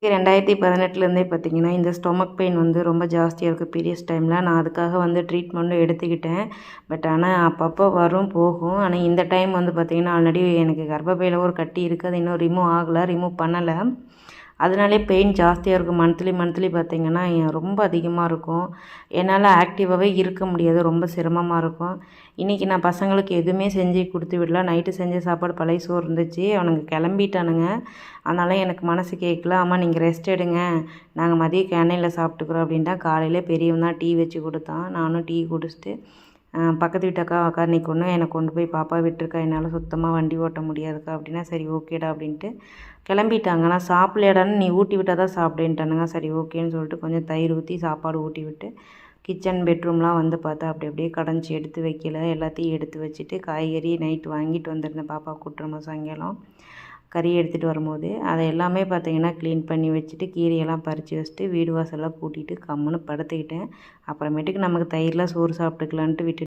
2018லேருந்தே பார்த்தீங்கன்னா, இந்த stomach pain வந்து ரொம்ப ஜாஸ்தியா இருக்குது பீரியட்ஸ் டைமில். நான் அதுக்காக வந்து ட்ரீட்மெண்ட்டும் எடுத்துக்கிட்டேன். பட் ஆனால் அப்பப்போ வரும், போகும். ஆனால் இந்த டைம் வந்து பார்த்தீங்கன்னா, ஆல்ரெடி எனக்கு கர்ப்பப்பையில ஒரு கட்டி இருக்குது. அது இன்னும் ரிமூவ் பண்ணலை. அதனாலே பெயின் ஜாஸ்தியாக இருக்கும். மந்த்லி பார்த்தீங்கன்னா ரொம்ப அதிகமாக இருக்கும். என்னால் ஆக்டிவாகவே இருக்க முடியாது. ரொம்ப சிரமமாக இருக்கும். இன்றைக்கி நான் பசங்களுக்கு எதுவுமே செஞ்சு கொடுத்து விடல. நைட்டு செஞ்ச சாப்பாடு பழைய சோறு இருந்துச்சு. அவனுங்க கிளம்பிட்டானுங்க. அதனால் எனக்கு மனசு கேட்கல. அம்மா நீங்கள் ரெஸ்ட் எடுங்க, நாங்கள் மதியம் கேண்டீனில் சாப்பிட்டுக்குறோம் அப்படின்ட்டா. காலையில் பெரியவன் தான் டீ வச்சு கொடுத்தான். நானும் டீ குடிச்சிட்டு பக்கத்து வீட்டு அக்கா இன்றைக்கி என்னை கொண்டு போய் பாப்பா விட்டுருக்கா, என்னால் சுத்தமாக வண்டி ஓட்ட முடியாதுக்கா அப்படின்னா, சரி ஓகேடா அப்படின்ட்டு கிளம்பிட்டாங்க. நான் சாப்பிடலையாடான்னு, நீ ஊட்டி விட்டால் தான் சாப்பிடேன்ட்டானுங்க. சரி ஓகேன்னு சொல்லிட்டு கொஞ்சம் தயிர் ஊற்றி சாப்பாடு ஊட்டி விட்டு கிச்சன் பெட்ரூம்லாம் வந்து பார்த்தா அப்படியே கடைஞ்சி எடுத்து வைக்கல. எல்லாத்தையும் எடுத்து வச்சுட்டு காய்கறி நைட்டு வாங்கிட்டு வந்திருந்தேன் பாப்பா கூட்டுறோமா சாயங்காலம் கறி எடுத்துகிட்டு வரும்போது அதை எல்லாமே பார்த்தீங்கன்னா க்ளீன் பண்ணி வச்சுட்டு கீரையெல்லாம் பறித்து வச்சுட்டு வீடு வாசல்லாம் கூட்டிகிட்டு கம்முன்னு படுத்துக்கிட்டேன். அப்புறமேட்டுக்கு நமக்கு தயிரில் சோறு சாப்பிட்டுக்கலான்ட்டு விட்டு